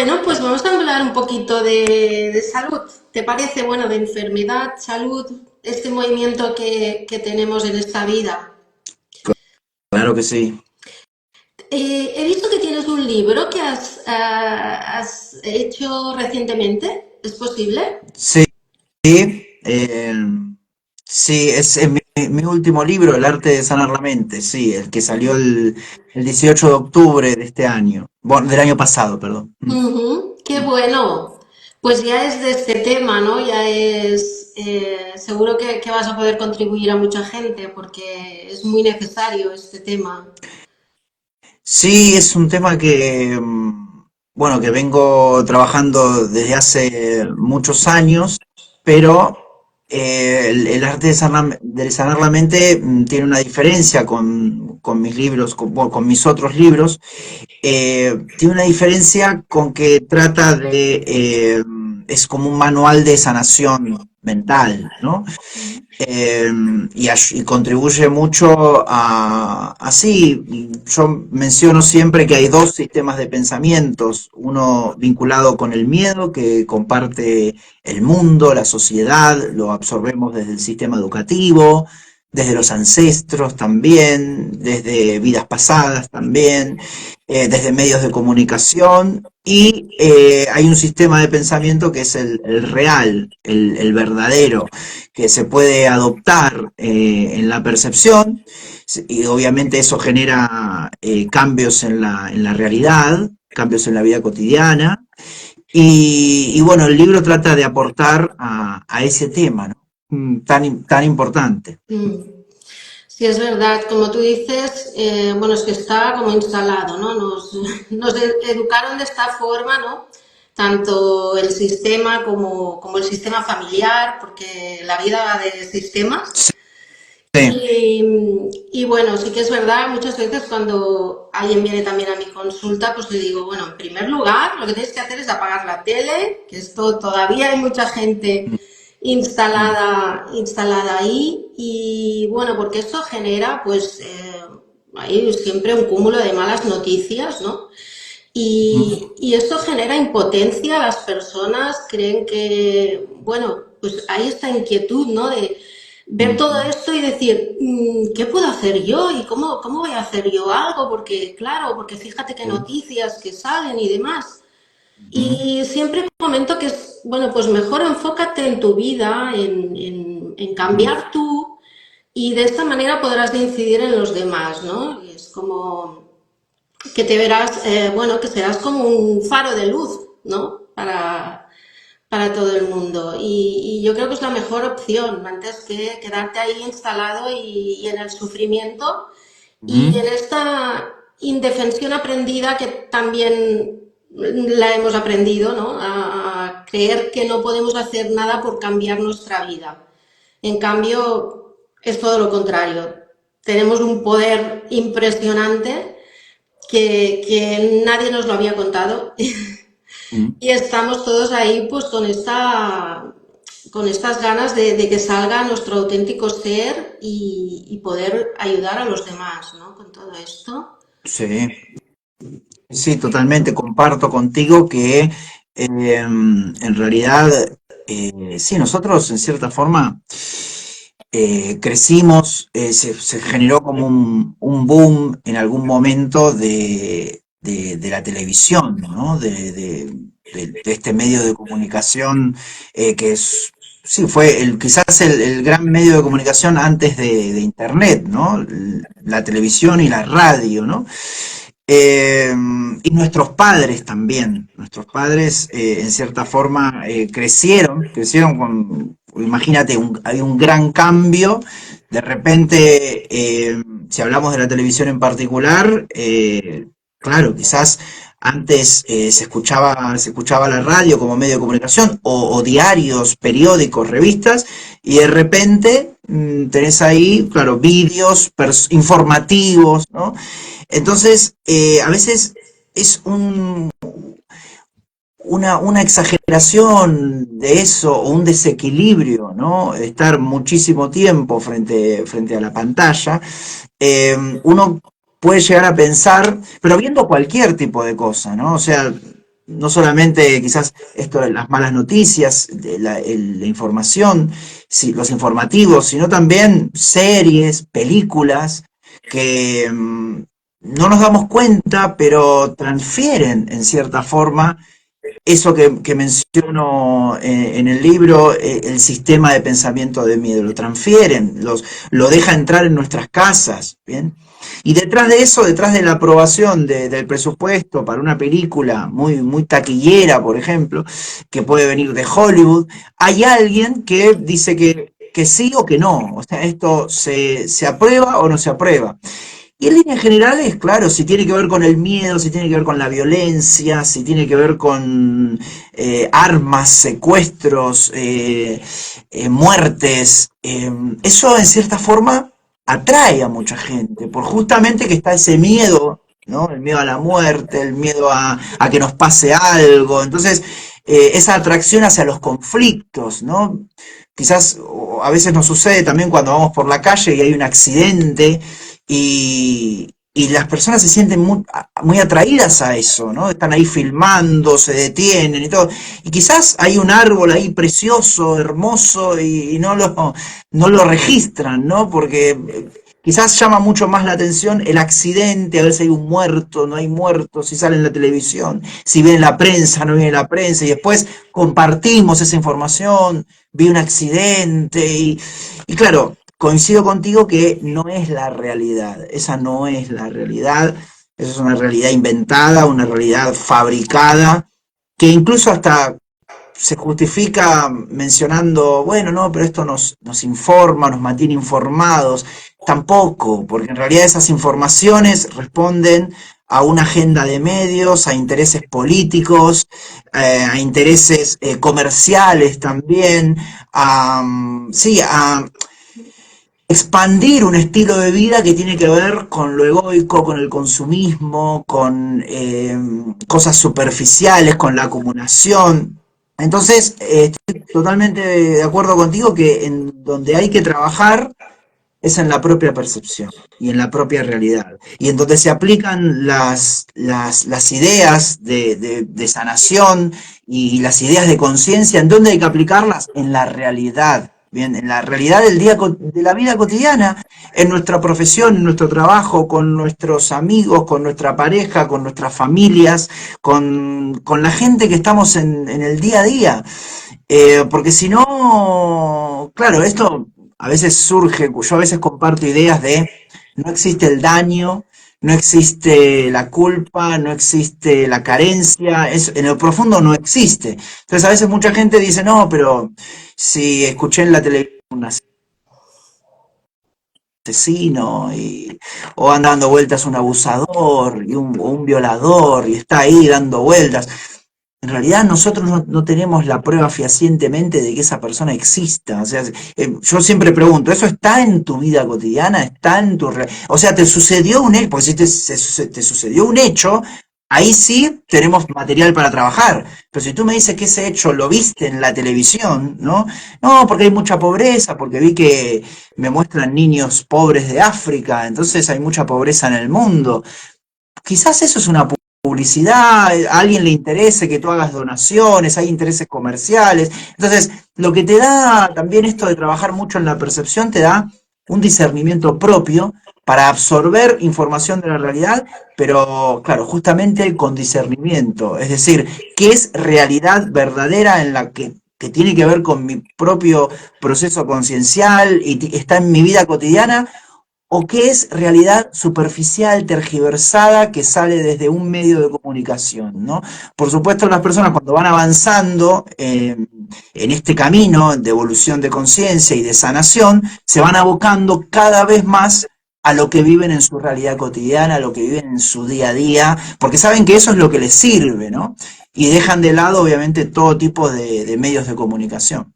Bueno, pues vamos a hablar un poquito de salud. ¿Te parece? Bueno, de enfermedad, salud, este movimiento que tenemos en esta vida. Claro que sí. He visto que tienes un libro que has hecho recientemente. ¿Es posible? Sí, eh, sí, es mi último libro, El arte de sanar la mente, sí, el que salió el 18 de octubre de este año, bueno, del año pasado, perdón. Ujú, qué bueno. Pues ya es de este tema, ¿no? Ya es, seguro que vas a poder contribuir a mucha gente porque es muy necesario este tema. Sí, es un tema que, bueno, que vengo trabajando desde hace muchos años, pero el arte de sanar la mente tiene una diferencia con mis libros, bueno, con mis otros libros. Tiene una diferencia con que trata es como un manual de sanación mental, ¿no? Eh, y contribuye mucho así, yo menciono siempre que hay dos sistemas de pensamientos, uno vinculado con el miedo, que comparte el mundo, la sociedad, lo absorbemos desde el sistema educativo, desde los ancestros también, desde vidas pasadas también, desde medios de comunicación, y hay un sistema de pensamiento que es el real, el verdadero, que se puede adoptar en la percepción, y obviamente eso genera cambios en la realidad, cambios en la vida cotidiana, y bueno, el libro trata de aportar a ese tema, ¿no? Tan importante. Mm. Sí, es verdad, como tú dices, bueno, es que está como instalado, ¿no? Nos educaron de esta forma, ¿no? Tanto el sistema como el sistema familiar, porque la vida va de sistemas. Sí. Y bueno, sí que es verdad, muchas veces cuando alguien viene también a mi consulta, pues le digo, bueno, en primer lugar, lo que tienes que hacer es apagar la tele, que esto todavía hay mucha gente instalada ahí, y bueno, porque esto genera, pues, hay siempre un cúmulo de malas noticias, ¿no? Y esto genera impotencia a las personas, creen que, bueno, pues hay esta inquietud, ¿no? De ver todo esto y decir, ¿qué puedo hacer yo? ¿Y cómo voy a hacer yo algo? Porque, claro, porque fíjate qué noticias que salen y demás. Y siempre comento que es, bueno, pues mejor enfócate en tu vida, en cambiar tú, y de esta manera podrás incidir en los demás, ¿no? Y es como que te verás, bueno, que serás como un faro de luz, ¿no? Para todo el mundo. Y yo creo que es la mejor opción, antes que quedarte ahí instalado y en el sufrimiento y en esta indefensión aprendida que también la hemos aprendido, ¿no? A creer que no podemos hacer nada por cambiar nuestra vida. En cambio, es todo lo contrario. Tenemos un poder impresionante que nadie nos lo había contado y estamos todos ahí pues con estas ganas de que salga nuestro auténtico ser y poder ayudar a los demás, ¿no? Con todo esto. Sí, sí, totalmente comparto contigo que en realidad, sí, nosotros en cierta forma crecimos, se generó como un boom en algún momento de la televisión, ¿no? De este medio de comunicación que es, sí, fue quizás el gran medio de comunicación antes de Internet, ¿no? La televisión y la radio, ¿no? Eh, y nuestros padres en cierta forma crecieron imagínate, hay un gran cambio, de repente, si hablamos de la televisión en particular, claro, quizás antes se escuchaba la radio como medio de comunicación, o diarios, periódicos, revistas, y de repente tenés ahí, claro, vídeos informativos, ¿no? Entonces, a veces es una exageración de eso o un desequilibrio, ¿no? Estar muchísimo tiempo frente a la pantalla. Uno puede llegar a pensar, pero viendo cualquier tipo de cosa, ¿no? O sea, no solamente quizás esto de las malas noticias, de la información, los informativos, sino también series, películas que no nos damos cuenta, pero transfieren en cierta forma eso que menciono en el libro, el sistema de pensamiento de miedo, lo transfieren, lo deja entrar en nuestras casas, ¿bien? Y detrás de eso, detrás de la aprobación del presupuesto para una película muy taquillera, por ejemplo, que puede venir de Hollywood, hay alguien que dice que sí o que no, o sea, esto se aprueba o no se aprueba. Y en líneas generales, claro, si tiene que ver con el miedo, si tiene que ver con la violencia, si tiene que ver con armas, secuestros, muertes, eso en cierta forma atrae a mucha gente, por justamente que está ese miedo, ¿no? El miedo a la muerte, el miedo a que nos pase algo. Entonces, esa atracción hacia los conflictos, ¿no? Quizás a veces nos sucede también cuando vamos por la calle y hay un accidente y las personas se sienten muy atraídas a eso, ¿no? Están ahí filmando, se detienen y todo. Y quizás hay un árbol ahí precioso, hermoso, y no lo registran, ¿no? Porque quizás llama mucho más la atención el accidente, a ver si hay un muerto, no hay muerto, si sale en la televisión, si viene en la prensa, no viene en la prensa, y después compartimos esa información, vi un accidente, y claro, coincido contigo que no es la realidad, esa no es la realidad, esa es una realidad inventada, una realidad fabricada, que incluso hasta se justifica mencionando, bueno, no, pero esto nos informa, nos mantiene informados. Tampoco, porque en realidad esas informaciones responden a una agenda de medios, a intereses políticos, a intereses comerciales también, sí, a expandir un estilo de vida que tiene que ver con lo egoico, con el consumismo, con cosas superficiales, con la acumulación. Entonces, estoy totalmente de acuerdo contigo que en donde hay que trabajar es en la propia percepción y en la propia realidad. Y en donde se aplican las ideas de sanación y las ideas de conciencia, ¿en dónde hay que aplicarlas? En la realidad. Bien, en la realidad del día, de la vida cotidiana, en nuestra profesión, en nuestro trabajo, con nuestros amigos, con nuestra pareja, con nuestras familias, con la gente que estamos en el día a día. Porque si no, claro, esto a veces surge, yo a veces comparto ideas de no existe el daño, no existe la culpa, no existe la carencia, en lo profundo no existe. Entonces a veces mucha gente dice, no, pero si escuché en la televisión un asesino o anda dando vueltas un abusador o un violador y está ahí dando vueltas. En realidad nosotros no tenemos la prueba fehacientemente de que esa persona exista. O sea, yo siempre pregunto, ¿eso está en tu vida cotidiana? ¿Está en tu... O sea, te sucedió un hecho, porque si te sucedió un hecho, ahí sí tenemos material para trabajar. Pero si tú me dices que ese hecho lo viste en la televisión, ¿no? No, porque hay mucha pobreza, porque vi que me muestran niños pobres de África, entonces hay mucha pobreza en el mundo. Quizás eso es una publicidad, a alguien le interese que tú hagas donaciones, hay intereses comerciales. Entonces, lo que te da también esto de trabajar mucho en la percepción, te da un discernimiento propio para absorber información de la realidad, pero claro, justamente con discernimiento. Es decir, qué es realidad verdadera en la que tiene que ver con mi propio proceso conciencial y está en mi vida cotidiana, o qué es realidad superficial, tergiversada, que sale desde un medio de comunicación, ¿no? Por supuesto, las personas cuando van avanzando en este camino de evolución de conciencia y de sanación, se van abocando cada vez más a lo que viven en su realidad cotidiana, a lo que viven en su día a día, porque saben que eso es lo que les sirve, ¿no? Y dejan de lado, obviamente, todo tipo de medios de comunicación.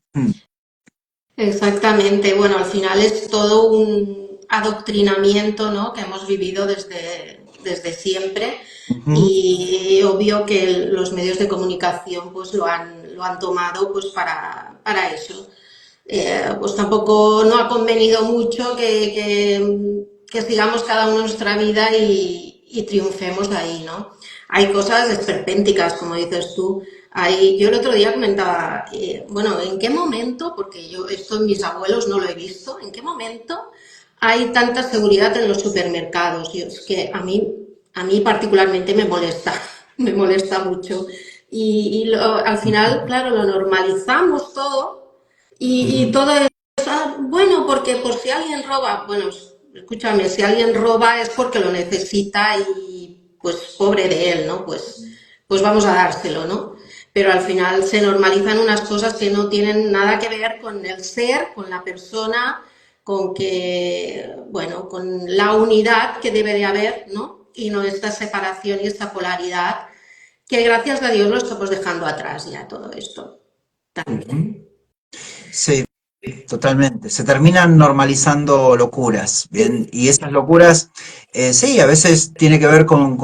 Exactamente, bueno, al final es todo un adoctrinamiento, ¿no? Que hemos vivido desde siempre Ujú. y obvio que los medios de comunicación pues lo han tomado pues para eso. Pues tampoco no ha convenido mucho que sigamos cada uno nuestra vida y triunfemos de ahí, ¿no? hay cosas esperpénticas, como dices tú. Hay, yo el otro día comentaba, bueno, ¿en qué momento, porque yo esto en mis abuelos no lo he visto, ¿en qué momento hay tanta seguridad en los supermercados? Yo, es que a mí particularmente me molesta, me molesta mucho. Al final, claro, lo normalizamos todo y Ujú. todo es, bueno, porque por si alguien roba, bueno, escúchame, si alguien roba es porque lo necesita y pues pobre de él, ¿no? Pues vamos a dárselo, ¿no? Pero al final se normalizan unas cosas que no tienen nada que ver con el ser, con la persona, con que, bueno, con la unidad que debe de haber, ¿no? Y no esta separación y esta polaridad, que gracias a Dios lo estamos dejando atrás ya todo esto Ujú. también. Sí, totalmente. Se terminan normalizando locuras, ¿bien? Y esas locuras, sí, a veces tiene que ver con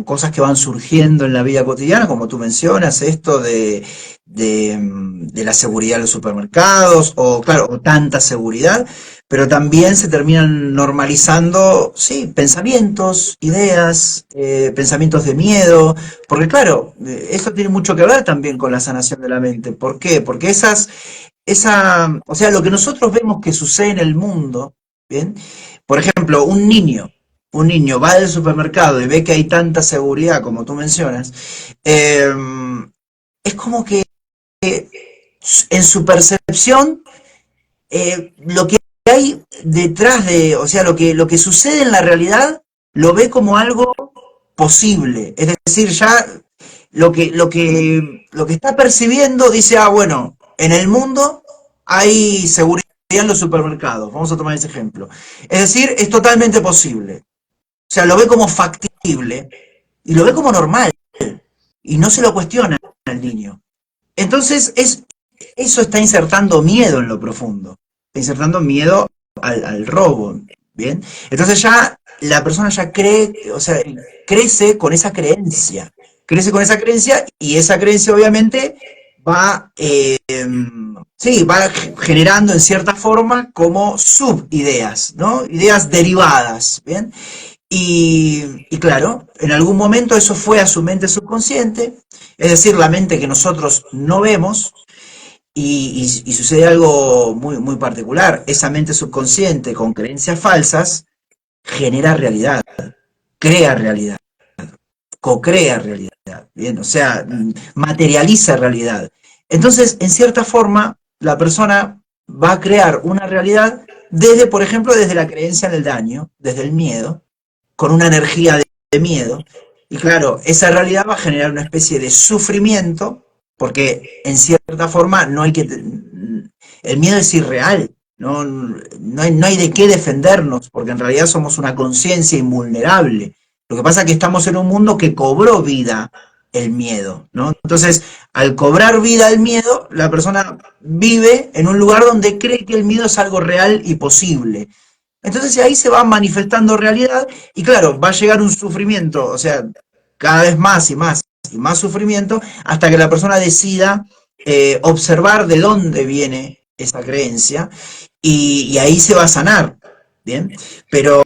cosas que van surgiendo en la vida cotidiana, como tú mencionas, esto de la seguridad en los supermercados, o claro, o tanta seguridad, pero también se terminan normalizando, sí, pensamientos, ideas, pensamientos de miedo, porque claro, esto tiene mucho que ver también con la sanación de la mente. ¿Por qué? Porque o sea, lo que nosotros vemos que sucede en el mundo, ¿bien? Por ejemplo, un niño va al supermercado y ve que hay tanta seguridad como tú mencionas, eh, es como que en su percepción, lo que hay detrás de, o sea, lo que sucede en la realidad, lo ve como algo posible. Es decir, ya lo que está percibiendo dice, ah, bueno, en el mundo hay seguridad en los supermercados. Vamos a tomar ese ejemplo. Es decir, es totalmente posible. O sea, lo ve como factible y lo ve como normal y no se lo cuestiona al niño. Entonces, eso está insertando miedo en lo profundo. Está insertando miedo al robo. ¿Bien? Entonces ya la persona ya cree, o sea, crece con esa creencia. Crece con esa creencia y esa creencia obviamente va, sí, va generando en cierta forma como subideas, ¿no? Ideas derivadas, ¿bien? Y claro, en algún momento eso fue a su mente subconsciente, es decir, la mente que nosotros no vemos, y sucede algo muy particular. Esa mente subconsciente con creencias falsas genera realidad, crea realidad, co-crea realidad, ¿bien? O sea, materializa realidad. Entonces, en cierta forma, la persona va a crear una realidad desde, por ejemplo, desde la creencia en el daño, desde el miedo, con una energía de miedo. Y claro, esa realidad va a generar una especie de sufrimiento, porque en cierta forma no hay que... El miedo es irreal, no hay de qué defendernos, porque en realidad somos una conciencia invulnerable. Lo que pasa es que estamos en un mundo que cobró vida el miedo, ¿no? Entonces, al cobrar vida el miedo, la persona vive en un lugar donde cree que el miedo es algo real y posible. Entonces ahí se va manifestando realidad y claro, va a llegar un sufrimiento, o sea, cada vez más y más y más sufrimiento hasta que la persona decida observar de dónde viene esa creencia y ahí se va a sanar, ¿bien? Pero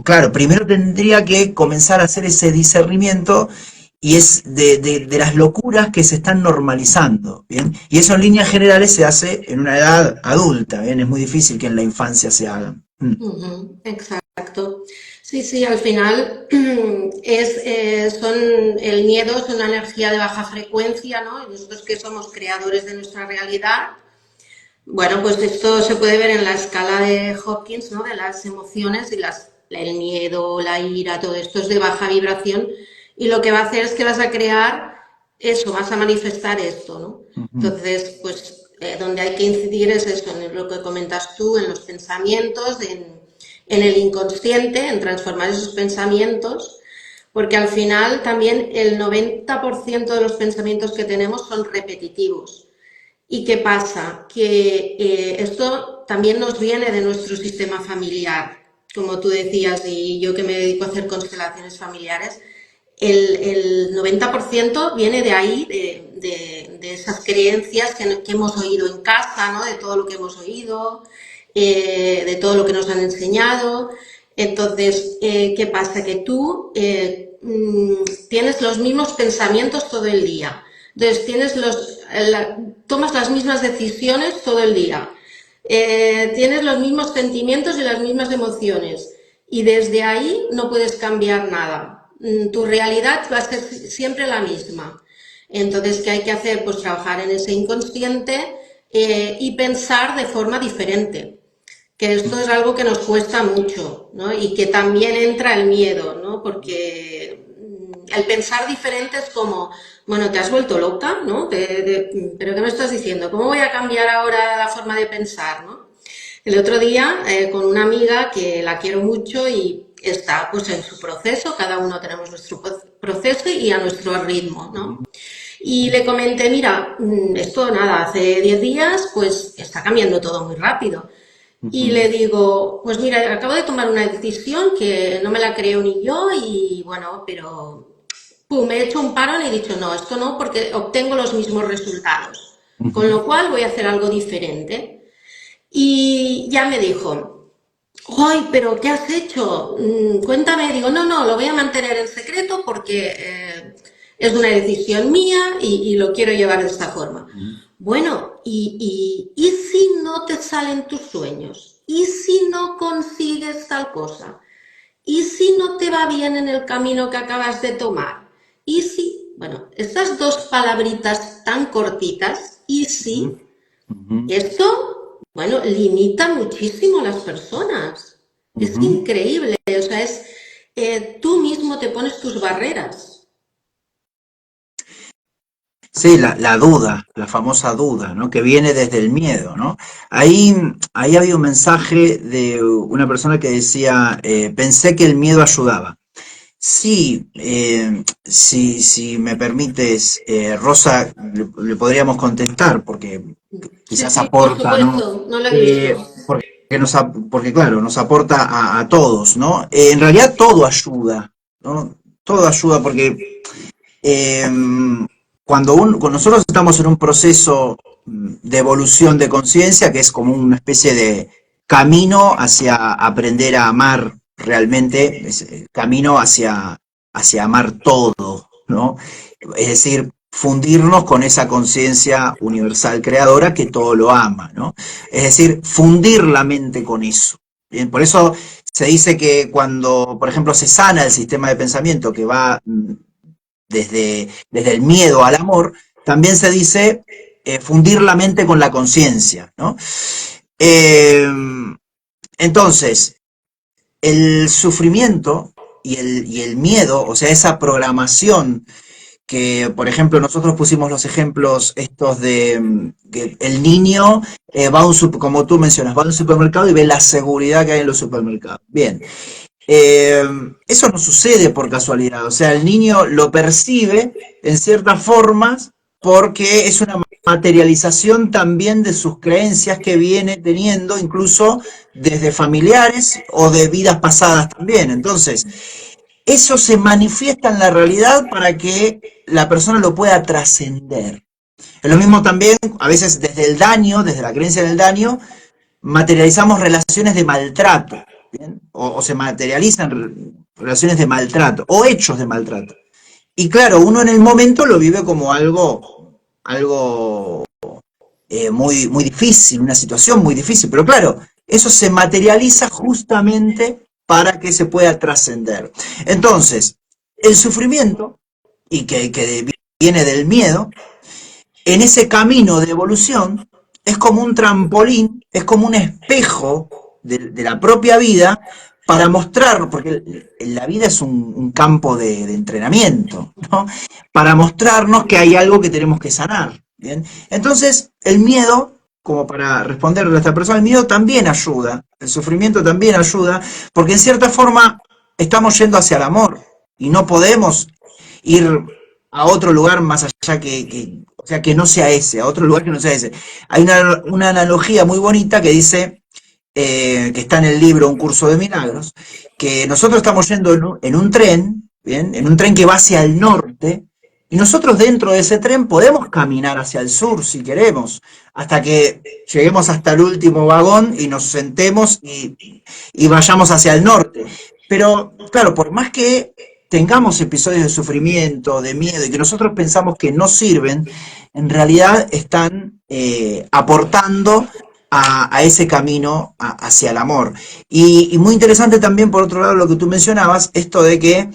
claro, primero tendría que comenzar a hacer ese discernimiento y es de las locuras que se están normalizando, ¿bien? Y eso en líneas generales se hace en una edad adulta, ¿bien? Es muy difícil que en la infancia se haga. Ujú, exacto. Sí, sí, al final el miedo es una energía de baja frecuencia, ¿no? Y nosotros que somos creadores de nuestra realidad, bueno, pues esto se puede ver en la escala de Hopkins, ¿no? De las emociones y el miedo, la ira, todo esto es de baja vibración y lo que va a hacer es que vas a crear eso, vas a manifestar esto, ¿no? Ujú. Entonces, pues donde hay que incidir es eso, en lo que comentas tú, en los pensamientos, en el inconsciente, en transformar esos pensamientos, porque al final también el 90% de los pensamientos que tenemos son repetitivos. ¿Y qué pasa? Que esto también nos viene de nuestro sistema familiar, como tú decías, y yo que me dedico a hacer constelaciones familiares, el 90% viene de ahí, de esas creencias que hemos oído en casa, ¿no? De todo lo que hemos oído, de todo lo que nos han enseñado. Entonces, ¿qué pasa? Que tú tienes los mismos pensamientos todo el día. Entonces, tomas las mismas decisiones todo el día. Tienes los mismos sentimientos y las mismas emociones. Y desde ahí no puedes cambiar nada. Tu realidad va a ser siempre la misma. Entonces, ¿qué hay que hacer? Pues trabajar en ese inconsciente y pensar de forma diferente. Que esto es algo que nos cuesta mucho, ¿no? Y que también entra el miedo, ¿no? Porque el pensar diferente es como, bueno, te has vuelto loca, ¿no? ¿Pero qué me estás diciendo? ¿Cómo voy a cambiar ahora la forma de pensar, ¿no? El otro día, con una amiga que la quiero mucho y está pues en su proceso, cada uno tenemos nuestro proceso y a nuestro ritmo, ¿no? Y le comenté, mira, esto nada, hace 10 días pues está cambiando todo muy rápido. Y le digo, pues mira, acabo de tomar una decisión que no me la creo ni yo y bueno, pero pum, me he hecho un parón y he dicho, no, esto no, porque obtengo los mismos resultados. Con lo cual voy a hacer algo diferente. Y ya me dijo, ¡ay, pero qué has hecho! Cuéntame. Digo, no, lo voy a mantener en secreto porque es una decisión mía y lo quiero llevar de esta forma. Bueno, ¿y si no te salen tus sueños? ¿Y si no consigues tal cosa? ¿Y si no te va bien en el camino que acabas de tomar? ¿Y si, bueno, estas dos palabritas tan cortitas, y si, esto, bueno, limita muchísimo a las personas. Es increíble, o sea, tú mismo te pones tus barreras. Sí, la duda, la famosa duda, ¿no? Que viene desde el miedo, ¿no? Ahí había un mensaje de una persona que decía, pensé que el miedo ayudaba. Sí, si me permites, Rosa, le podríamos contestar, porque Sí, quizás sí, por aporta, ¿no? supuesto, no lo he visto. Porque, porque claro, nos aporta a todos, ¿no? En realidad todo ayuda, ¿no? Todo ayuda porque eh, cuando nosotros estamos en un proceso de evolución de conciencia, que es como una especie de camino hacia aprender a amar realmente, es camino hacia amar todo, ¿no? Es decir, fundirnos con esa conciencia universal creadora que todo lo ama, ¿no? Es decir, fundir la mente con eso. Bien, por eso se dice que cuando, por ejemplo, se sana el sistema de pensamiento que va desde el miedo al amor, también se dice fundir la mente con la conciencia, ¿no? Eh, entonces, el sufrimiento y el miedo, o sea, esa programación que, por ejemplo, nosotros pusimos los ejemplos estos de que el niño va a como tú mencionas, va a un supermercado y ve la seguridad que hay en los supermercados. Bien, eh, eso no sucede por casualidad, o sea, el niño lo percibe en ciertas formas porque es una materialización también de sus creencias que viene teniendo incluso desde familiares o de vidas pasadas también. Entonces, eso se manifiesta en la realidad para que la persona lo pueda trascender. Es lo mismo también, a veces desde el daño, desde la creencia del daño, materializamos relaciones de maltrato, ¿bien? O se materializan relaciones de maltrato o hechos de maltrato. Y claro, uno en el momento lo vive como algo muy difícil, una situación muy difícil, pero claro, eso se materializa justamente para que se pueda trascender. Entonces, el sufrimiento, y que viene del miedo, en ese camino de evolución es como un trampolín, es como un espejo de la propia vida para mostrar, porque la vida es un campo de entrenamiento, ¿no? Para mostrarnos que hay algo que tenemos que sanar. ¿Bien? Entonces, el miedo, como para responderle a esta persona, el miedo también ayuda, el sufrimiento también ayuda, porque en cierta forma estamos yendo hacia el amor y no podemos ir a otro lugar más allá o sea, que no sea ese, a otro lugar que no sea ese. Hay una analogía muy bonita que dice, que está en el libro Un Curso de Milagros, que nosotros estamos yendo en un tren, ¿bien? En un tren que va hacia el norte, y nosotros dentro de ese tren podemos caminar hacia el sur si queremos, hasta que lleguemos hasta el último vagón y nos sentemos y vayamos hacia el norte. Pero, claro, por más que tengamos episodios de sufrimiento, de miedo, y que nosotros pensamos que no sirven, en realidad están aportando a ese camino hacia el amor. Y muy interesante también, por otro lado, lo que tú mencionabas, esto de que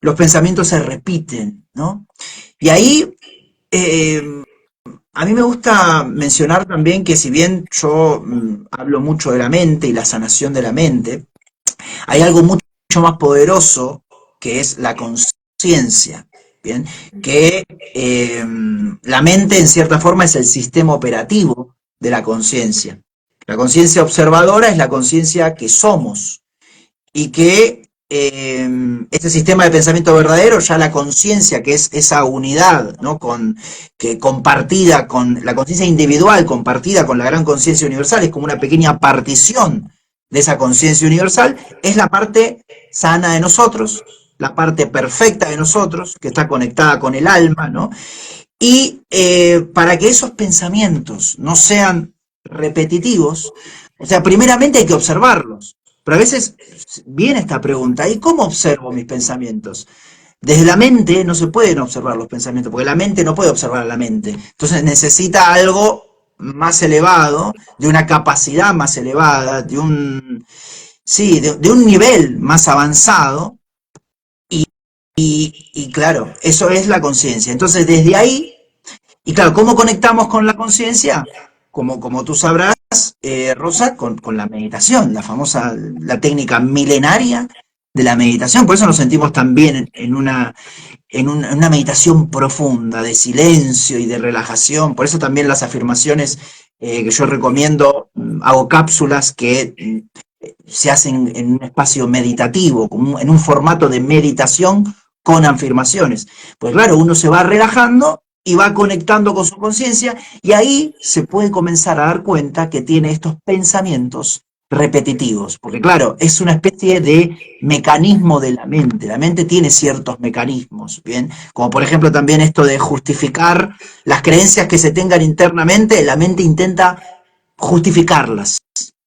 los pensamientos se repiten, ¿no? Y ahí eh, a mí me gusta mencionar también que si bien yo hablo mucho de la mente y la sanación de la mente, hay algo mucho más poderoso que es la conciencia, ¿bien? Que la mente en cierta forma es el sistema operativo de la conciencia. La conciencia observadora es la conciencia que somos y que ese sistema de pensamiento verdadero, ya la conciencia, que es esa unidad, ¿no? Que compartida con la conciencia individual, compartida con la gran conciencia universal, es como una pequeña partición de esa conciencia universal, es la parte sana de nosotros, la parte perfecta de nosotros, que está conectada con el alma, ¿no? Y para que esos pensamientos no sean repetitivos, o sea, primeramente hay que observarlos. Pero a veces viene esta pregunta, ¿y cómo observo mis pensamientos? Desde la mente no se pueden observar los pensamientos, porque la mente no puede observar a la mente. Entonces necesita algo más elevado, de una capacidad más elevada, sí, de un nivel más avanzado, y claro, eso es la conciencia. Entonces desde ahí y claro, ¿cómo conectamos con la conciencia? Como tú sabrás, Rosa, con la meditación, la famosa, la técnica milenaria de la meditación. Por eso nos sentimos también en una meditación profunda, de silencio y de relajación. Por eso también las afirmaciones que yo recomiendo, hago cápsulas que se hacen en un espacio meditativo, en un formato de meditación con afirmaciones. Pues claro, uno se va relajando y va conectando con su conciencia y ahí se puede comenzar a dar cuenta que tiene estos pensamientos repetitivos, porque claro, es una especie de mecanismo de la mente tiene ciertos mecanismos, ¿bien? Como por ejemplo también esto de justificar las creencias que se tengan internamente, la mente intenta justificarlas,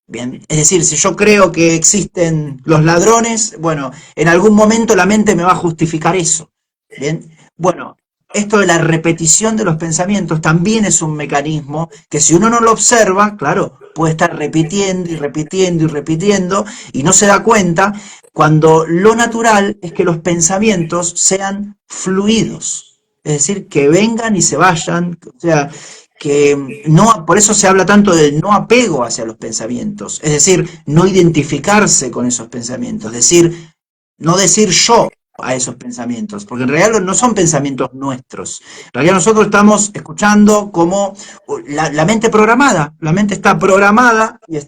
¿bien? Es decir, si yo creo que existen los ladrones, bueno, en algún momento la mente me va a justificar eso, ¿bien? Bueno, esto de la repetición de los pensamientos también es un mecanismo que si uno no lo observa, claro, puede estar repitiendo y repitiendo y repitiendo y no se da cuenta cuando lo natural es que los pensamientos sean fluidos, es decir, que vengan y se vayan, o sea, que no, por eso se habla tanto del no apego hacia los pensamientos, es decir, no identificarse con esos pensamientos, decir, no decir yo a esos pensamientos, porque en realidad no son pensamientos nuestros. En realidad nosotros estamos escuchando como la mente programada, la mente está programada y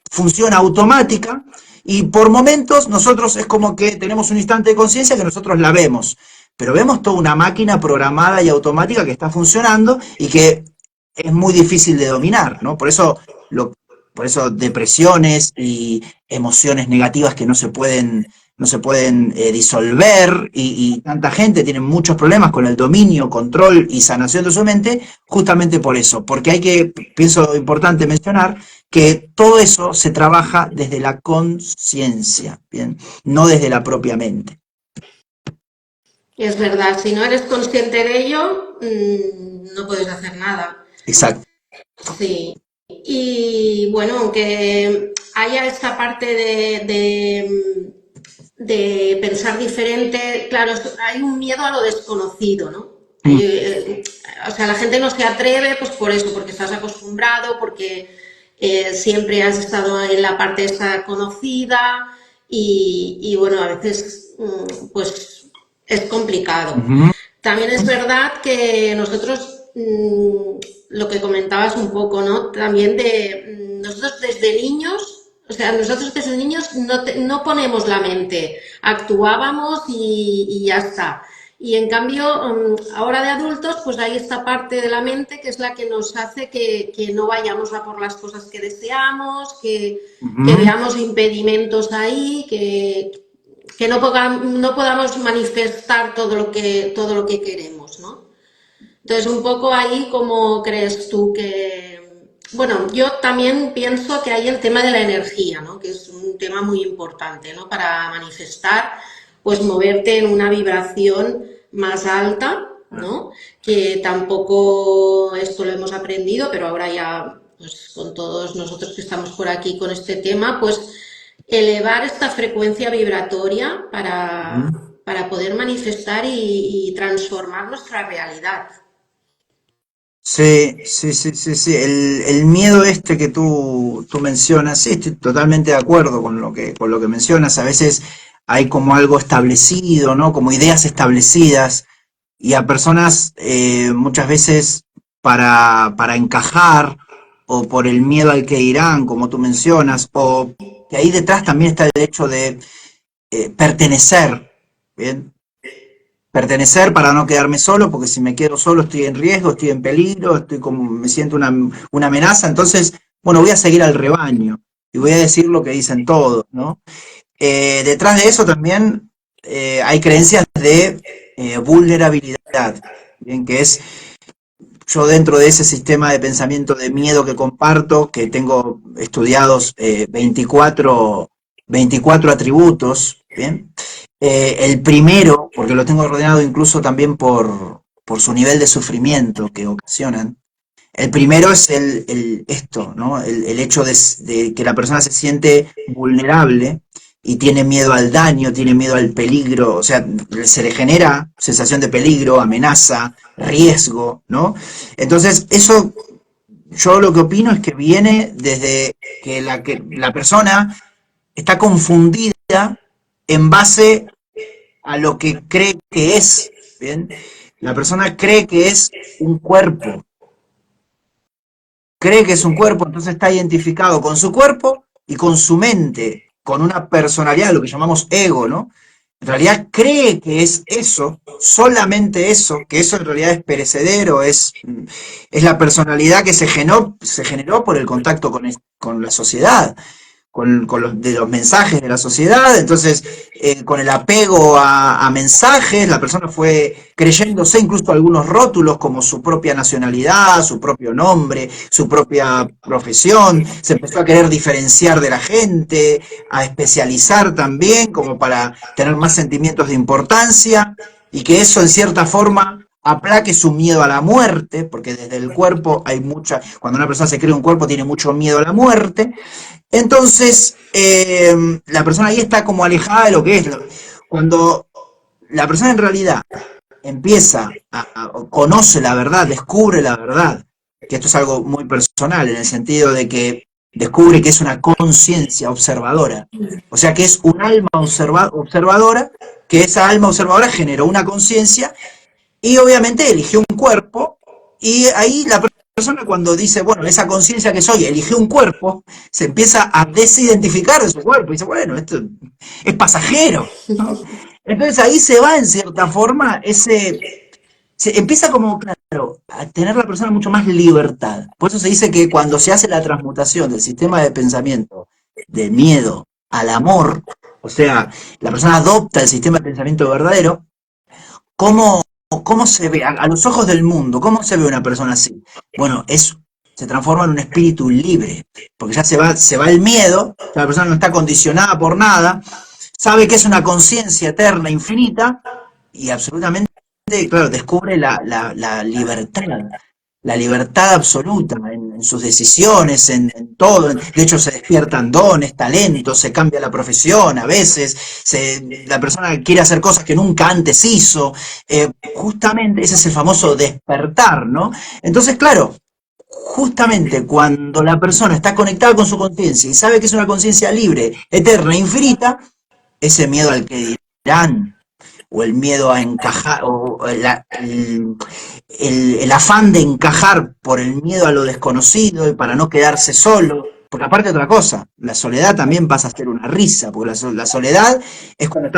funciona automática, y por momentos nosotros es como que tenemos un instante de conciencia que nosotros la vemos, pero vemos toda una máquina programada y automática que está funcionando y que es muy difícil de dominar, ¿no? Por eso depresiones y emociones negativas que no se pueden disolver y tanta gente tiene muchos problemas con el dominio, control y sanación de su mente, justamente por eso, porque pienso importante mencionar que todo eso se trabaja desde la conciencia, ¿bien? No desde la propia mente. Es verdad, si no eres consciente de ello, no puedes hacer nada. Exacto. Sí. Y bueno, aunque haya esta parte de pensar diferente, claro, hay un miedo a lo desconocido, ¿no? O sea, la gente no se atreve pues por eso, porque estás acostumbrado, porque siempre has estado en la parte esta conocida y bueno, a veces pues es complicado. Ujú. También es verdad que nosotros, lo que comentabas un poco, ¿no? También nosotros desde niños, o sea, nosotros desde niños no ponemos la mente, actuábamos y ya está. Y en cambio, ahora de adultos, pues hay esta parte de la mente que es la que nos hace que no vayamos a por las cosas que deseamos, que Ujú. veamos impedimentos ahí, que no podamos manifestar todo lo que queremos, ¿no? Entonces, un poco ahí, ¿cómo crees tú que...? Bueno, yo también pienso que hay el tema de la energía, ¿no? Que es un tema muy importante, ¿no? Para manifestar, pues moverte en una vibración más alta, ¿no? Que tampoco esto lo hemos aprendido, pero ahora ya, pues con todos nosotros que estamos por aquí con este tema, pues elevar esta frecuencia vibratoria para poder manifestar y transformar nuestra realidad. Sí, sí, sí, sí, sí. El miedo este que tú mencionas, sí, estoy totalmente de acuerdo con lo que mencionas. A veces hay como algo establecido, ¿no? Como ideas establecidas, y a personas muchas veces para encajar, o por el miedo al que dirán, como tú mencionas, o que ahí detrás también está el hecho de pertenecer, ¿bien? Pertenecer para no quedarme solo, porque si me quedo solo estoy en riesgo, estoy en peligro, estoy como, me siento una amenaza, entonces, bueno, voy a seguir al rebaño y voy a decir lo que dicen todos, ¿no? Detrás de eso también hay creencias de vulnerabilidad, bien, que es yo dentro de ese sistema de pensamiento de miedo que comparto, que tengo estudiados 24 atributos, ¿bien? El primero, porque lo tengo ordenado incluso también por su nivel de sufrimiento que ocasionan. El primero es esto, ¿no? El hecho de que la persona se siente vulnerable y tiene miedo al daño, tiene miedo al peligro, o sea, se le genera sensación de peligro, amenaza, riesgo, ¿no? Entonces, eso yo lo que opino es que viene desde que la persona está confundida en base a lo que cree que es, ¿bien? La persona cree que es un cuerpo, cree que es un cuerpo, entonces está identificado con su cuerpo y con su mente, con una personalidad, lo que llamamos ego, ¿no? En realidad cree que es eso, solamente eso, que eso en realidad es perecedero, es la personalidad que se generó por el contacto con la sociedad, con de los mensajes de la sociedad, entonces con el apego a mensajes, la persona fue creyéndose incluso algunos rótulos como su propia nacionalidad, su propio nombre, su propia profesión, se empezó a querer diferenciar de la gente, a especializar también como para tener más sentimientos de importancia y que eso en cierta forma aplaque su miedo a la muerte, porque desde el cuerpo hay mucha, cuando una persona se cree un cuerpo tiene mucho miedo a la muerte, entonces, la persona ahí está como alejada de lo que es. Cuando la persona en realidad empieza conoce la verdad, descubre la verdad, que esto es algo muy personal en el sentido de que descubre que es una conciencia observadora, o sea que es un alma observadora, que esa alma observadora generó una conciencia y obviamente eligió un cuerpo y ahí la persona cuando dice, bueno, esa conciencia que soy, eligió un cuerpo, se empieza a desidentificar de su cuerpo y dice, bueno, esto es pasajero, ¿no? Entonces ahí se va en cierta forma se empieza como, claro, a tener la persona mucho más libertad. Por eso se dice que cuando se hace la transmutación del sistema de pensamiento del miedo al amor, o sea, la persona adopta el sistema de pensamiento verdadero, ¿cómo, cómo se ve a los ojos del mundo? ¿Cómo se ve una persona así? Bueno, se transforma en un espíritu libre, porque ya se va el miedo, la persona no está condicionada por nada, sabe que es una conciencia eterna, infinita, y absolutamente, claro, descubre la libertad absoluta en sus decisiones, en todo. De hecho, se despiertan dones, talentos, se cambia la profesión a veces, la persona quiere hacer cosas que nunca antes hizo. Justamente ese es el famoso despertar, ¿no? Entonces, claro, justamente cuando la persona está conectada con su conciencia y sabe que es una conciencia libre, eterna, infinita, ese miedo al que dirán, o el miedo a encajar, o el afán de encajar por el miedo a lo desconocido y para no quedarse solo. Porque aparte de otra cosa, la soledad también pasa a ser una risa, porque la soledad es cuando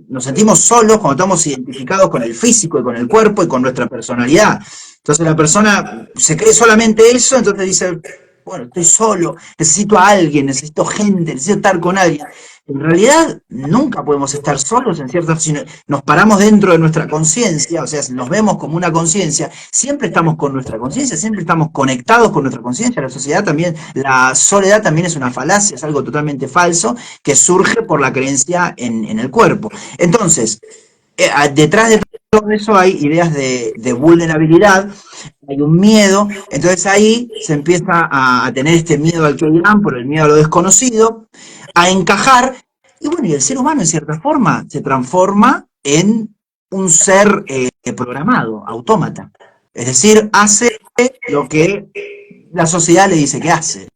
nos sentimos solos, cuando estamos identificados con el físico y con el cuerpo y con nuestra personalidad. Entonces la persona se cree solamente eso, entonces dice, bueno, estoy solo, necesito a alguien, necesito gente, necesito estar con alguien. En realidad, nunca podemos estar solos en ciertas, si nos paramos dentro de nuestra conciencia, o sea, si nos vemos como una conciencia, siempre estamos con nuestra conciencia, siempre estamos conectados con nuestra conciencia. La sociedad también, la soledad también es una falacia, es algo totalmente falso que surge por la creencia en el cuerpo. Entonces, detrás de todo eso hay ideas de vulnerabilidad, hay un miedo, entonces ahí se empieza a tener este miedo al que dirán, por el miedo a lo desconocido, a encajar, y bueno, y el ser humano en cierta forma se transforma en un ser programado, autómata. Es decir, hace lo que la sociedad le dice que hace,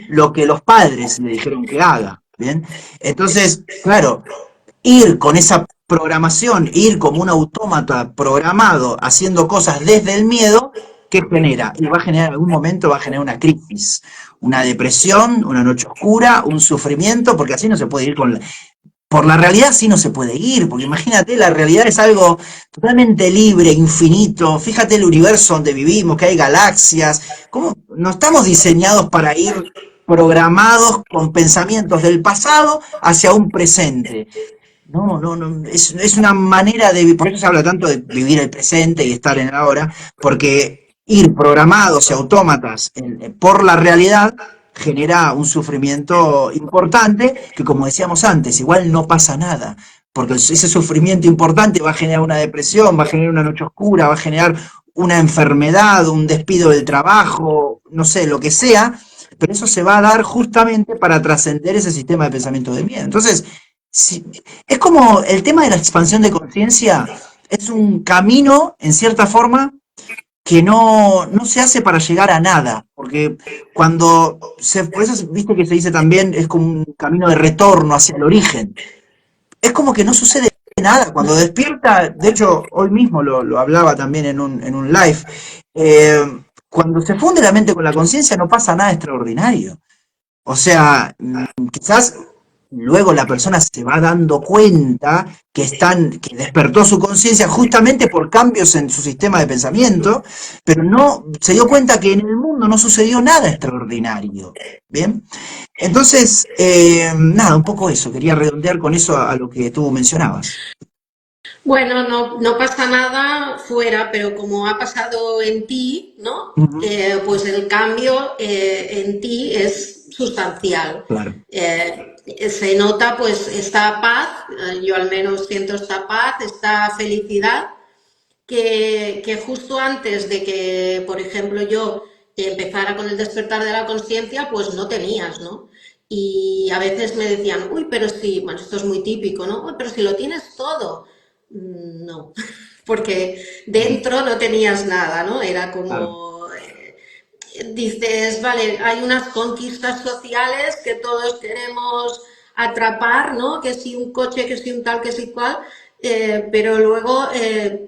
lo que los padres le dijeron que haga. ¿Bien? Entonces, claro, ir con esa programación, ir como un autómata programado haciendo cosas desde el miedo, ¿qué genera? Y va a generar en algún momento, va a generar una crisis, una depresión, una noche oscura, un sufrimiento, porque así no se puede ir con por la realidad sí no se puede ir, porque imagínate, la realidad es algo totalmente libre, infinito. Fíjate el universo donde vivimos, que hay galaxias. ¿Cómo? No estamos diseñados para ir programados con pensamientos del pasado hacia un presente. No, no, no, es una manera de, por eso se habla tanto de vivir el presente y estar en el ahora, porque ir programados y autómatas por la realidad genera un sufrimiento importante que, como decíamos antes, igual no pasa nada, porque ese sufrimiento importante va a generar una depresión, va a generar una noche oscura, va a generar una enfermedad, un despido del trabajo, no sé, lo que sea, pero eso se va a dar justamente para trascender ese sistema de pensamiento de miedo. Entonces, si, es como el tema de la expansión de conciencia, es un camino, en cierta forma, que no se hace para llegar a nada, porque por eso viste que se dice también, es como un camino de retorno hacia el origen. Es como que no sucede nada. Cuando despierta, de hecho, hoy mismo lo hablaba también en un live, cuando se funde la mente con la conciencia no pasa nada extraordinario. O sea, quizás luego la persona se va dando cuenta que despertó su conciencia justamente por cambios en su sistema de pensamiento, pero no se dio cuenta que en el mundo no sucedió nada extraordinario. ¿Bien? Entonces, nada, un poco eso, quería redondear con eso a lo que tú mencionabas. Bueno, no, no pasa nada fuera, pero como ha pasado en ti, ¿no? Ujú. Pues el cambio en ti es sustancial. Claro. Se nota pues esta paz, yo al menos siento esta paz, esta felicidad, que justo antes de que, por ejemplo, yo empezara con el despertar de la conciencia, pues no tenías, ¿no? Y a veces me decían, uy, pero si, bueno, esto es muy típico, ¿no? Uy, pero si lo tienes todo. No, porque Ujú. dentro no tenías nada, ¿no? Era Claro. como, dices, vale, hay unas conquistas sociales que todos queremos atrapar, ¿no? Que si un coche, que si un tal, que si cual, pero luego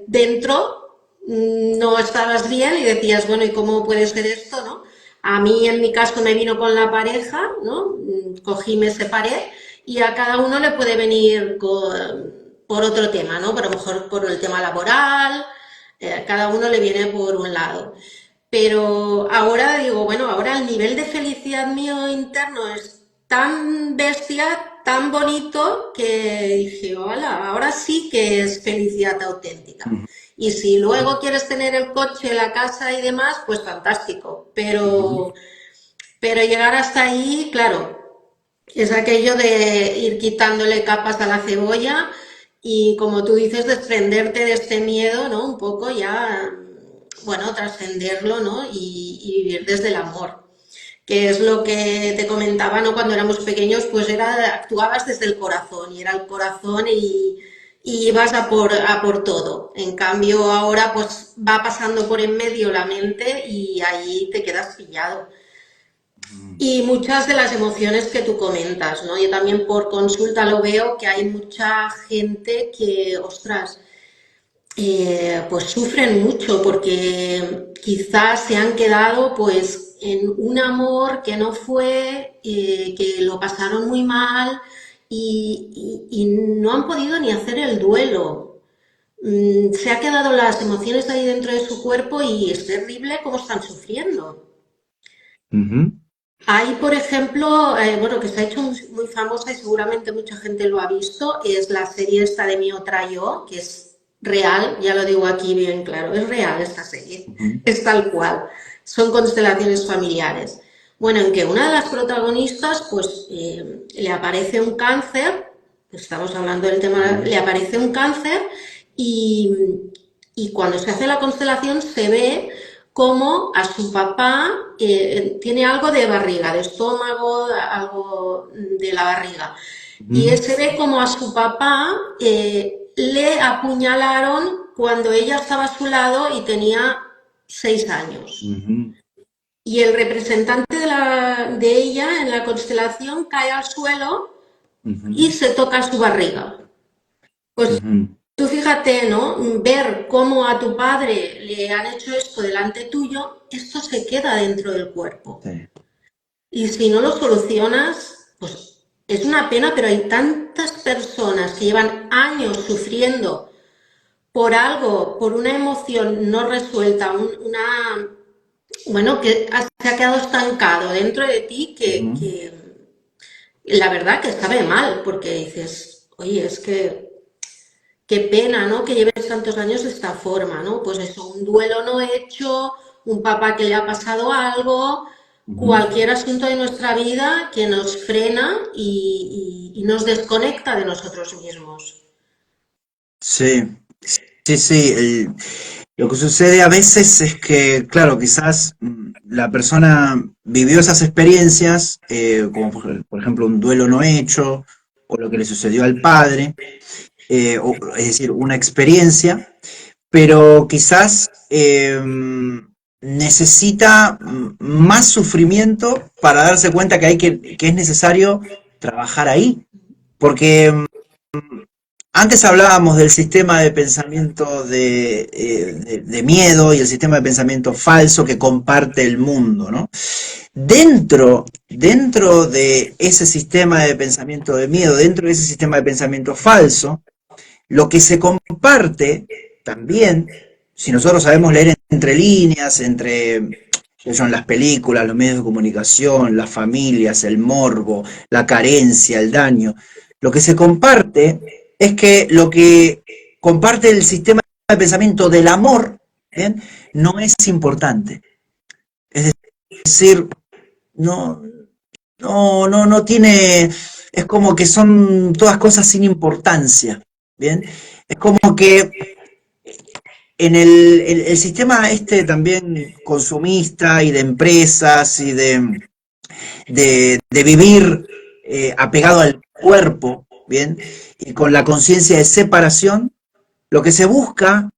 dentro no estabas bien y decías, bueno, ¿y cómo puede ser esto, no? A mí, en mi caso, me vino con la pareja, ¿no? Cogí, me separé y a cada uno le puede venir por otro tema, ¿no? Pero a lo mejor por el tema laboral, cada uno le viene por un lado. Pero ahora digo, bueno, ahora el nivel de felicidad mío interno es tan bestia, tan bonito, que dije, hola, ahora sí que es felicidad auténtica. Ujú. Y si luego quieres tener el coche, la casa y demás, pues fantástico. Ujú. Pero llegar hasta ahí, claro, es aquello de ir quitándole capas a la cebolla y, como tú dices, desprenderte de este miedo, ¿no? Un poco ya, bueno, trascenderlo, ¿no? Y vivir desde el amor, que es lo que te comentaba, ¿no? Cuando éramos pequeños, pues actuabas desde el corazón y era el corazón y ibas a por todo. En cambio, ahora pues va pasando por en medio la mente y ahí te quedas pillado. Y muchas de las emociones que tú comentas, ¿no? Yo también por consulta lo veo que hay mucha gente que, ostras, pues sufren mucho porque quizás se han quedado pues en un amor que no fue, que lo pasaron muy mal y no han podido ni hacer el duelo. Se ha quedado las emociones ahí dentro de su cuerpo y es terrible cómo están sufriendo. Ujú. Hay, por ejemplo, bueno, que se ha hecho muy famosa y seguramente mucha gente lo ha visto, es la serie esta de Mi otra yo, que es real, ya lo digo aquí bien claro, es real esta serie, Ujú, es tal cual, son constelaciones familiares. Bueno, en que una de las protagonistas, pues, le aparece un cáncer, estamos hablando del tema, ujú, le aparece un cáncer y, y cuando se hace la constelación se ve como a su papá tiene algo de barriga, de estómago, algo de la barriga. Y ujú, se ve como a su papá le apuñalaron cuando ella estaba a su lado y tenía 6 años. ujú, Y el representante de ella en la constelación cae al suelo y ujú, se toca su barriga. Pues ujú. tú fíjate, ¿no? Ver cómo a tu padre le han hecho esto delante tuyo, esto se queda dentro del cuerpo. Sí. Y si no lo solucionas, pues es una pena, pero hay tantas personas que llevan años sufriendo por algo, por una emoción no resuelta, bueno, que se ha quedado estancado dentro de ti, Ujú. que la verdad que sabe mal, porque dices, oye, es que qué pena, ¿no? Que lleves tantos años de esta forma, ¿no? Pues eso, un duelo no hecho, un papá que le ha pasado algo, Ujú. cualquier asunto de nuestra vida que nos frena y nos desconecta de nosotros mismos. Sí, sí, sí. Lo que sucede a veces es que, claro, quizás la persona vivió esas experiencias, como por ejemplo un duelo no hecho, o lo que le sucedió al padre, es decir, una experiencia, pero quizás necesita más sufrimiento para darse cuenta que es necesario trabajar ahí. Porque antes hablábamos del sistema de pensamiento de miedo y el sistema de pensamiento falso que comparte el mundo, ¿no? Dentro de ese sistema de pensamiento de miedo, dentro de ese sistema de pensamiento falso, lo que se comparte también, si nosotros sabemos leer entre líneas, entre son las películas, los medios de comunicación, las familias, el morbo, la carencia, el daño, lo que se comparte es que lo que comparte el sistema de pensamiento del amor, ¿bien? No es importante. Es decir, no, no tiene, es como que son todas cosas sin importancia, ¿bien? Es como que en el sistema este también consumista y de empresas y de vivir apegado al cuerpo, ¿bien? Y con la conciencia de separación, lo que se busca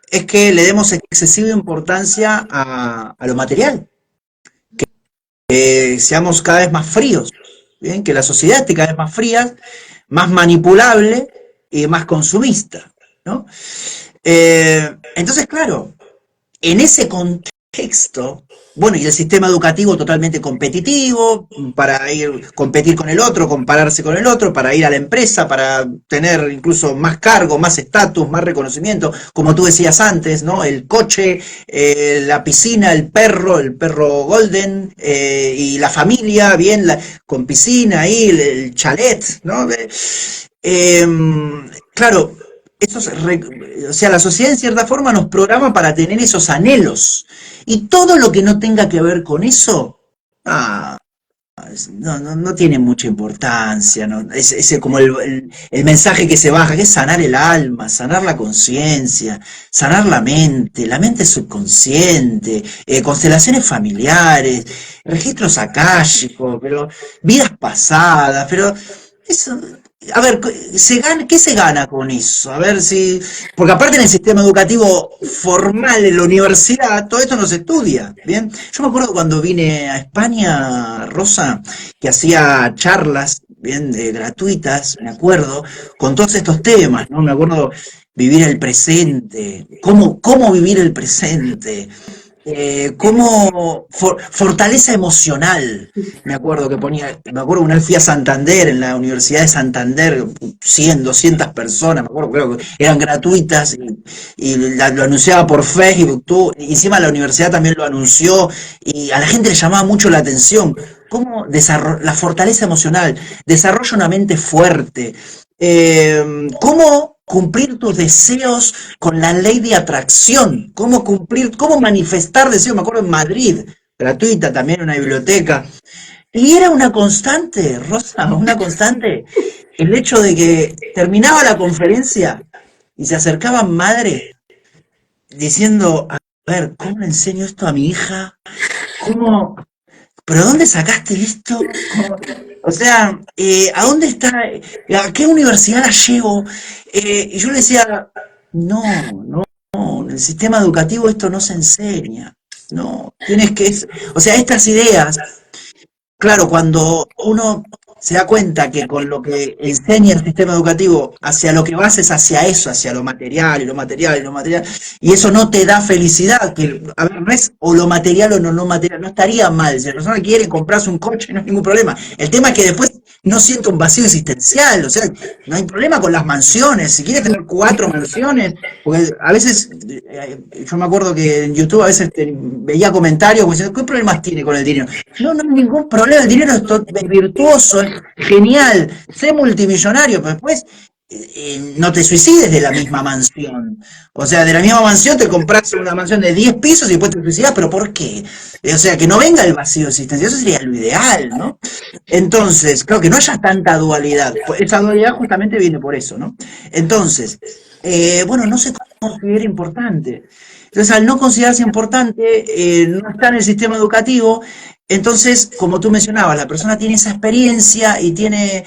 es que le demos excesiva importancia a lo material, que seamos cada vez más fríos, ¿bien? Que la sociedad esté cada vez más fría, más manipulable y más consumista, ¿no? Entonces, claro, en ese contexto, bueno, y el sistema educativo totalmente competitivo, para competir con el otro, compararse con el otro, para ir a la empresa, para tener incluso más cargo, más estatus, más reconocimiento, como tú decías antes, ¿no? El coche, la piscina, el perro golden, y la familia, bien, con piscina ahí, el chalet, ¿no? Eh, claro, o sea, la sociedad en cierta forma nos programa para tener esos anhelos. Y todo lo que no tenga que ver con eso, ah, no tiene mucha importancia. ¿No? Es como el mensaje que se baja, que es sanar el alma, sanar la conciencia, sanar la mente subconsciente, constelaciones familiares, registros akáshicos, pero vidas pasadas, pero eso, a ver, ¿qué se gana con eso? A ver si, porque aparte en el sistema educativo formal, en la universidad, todo esto no se estudia, ¿bien? Yo me acuerdo cuando vine a España, Rosa, que hacía charlas, bien, gratuitas, me acuerdo, con todos estos temas, ¿no? Me acuerdo vivir el presente, cómo vivir el presente, cómo fortaleza emocional. Me acuerdo una vez fui a Santander, en la Universidad de Santander, 100, 200 personas, me acuerdo, creo que eran gratuitas y lo anunciaba por Facebook, encima la universidad también lo anunció y a la gente le llamaba mucho la atención. la fortaleza emocional, desarrolla una mente fuerte, cómo cumplir tus deseos con la ley de atracción, cómo manifestar deseos. Me acuerdo en Madrid, gratuita también, una biblioteca. Y era una constante, Rosa, una constante, el hecho de que terminaba la conferencia y se acercaban madres diciendo, a ver, ¿cómo le enseño esto a mi hija? ¿Cómo, ¿pero dónde sacaste esto? O sea, ¿a dónde está? ¿A qué universidad la llevo? Y yo le decía, no, no, no, en el sistema educativo esto no se enseña. No, o sea, estas ideas. Claro, cuando uno se da cuenta que con lo que enseña el sistema educativo, hacia lo que vas es hacia eso, hacia lo material y lo material y lo material, y eso no te da felicidad, que a ver, no es o lo material o no material, no estaría mal. Si la persona quiere comprarse un coche, no hay ningún problema. El tema es que después no sienta un vacío existencial, o sea, no hay problema con las mansiones. Si quiere tener 4 mansiones, porque a veces, yo me acuerdo que en YouTube a veces veía comentarios diciendo, ¿qué problemas tiene con el dinero? No, no hay ningún problema, el dinero es virtuoso, es genial, sé multimillonario, pero después no te suicides de la misma mansión. O sea, de la misma mansión te compras una mansión de 10 pisos y después te suicidas, pero ¿por qué? O sea, que no venga el vacío existencial, eso sería lo ideal, ¿no? Entonces, creo que no haya tanta dualidad. Esa dualidad justamente viene por eso, ¿no? Entonces, bueno, no se considera importante. Entonces, al no considerarse importante, no está en el sistema educativo. Entonces, como tú mencionabas, la persona tiene esa experiencia y tiene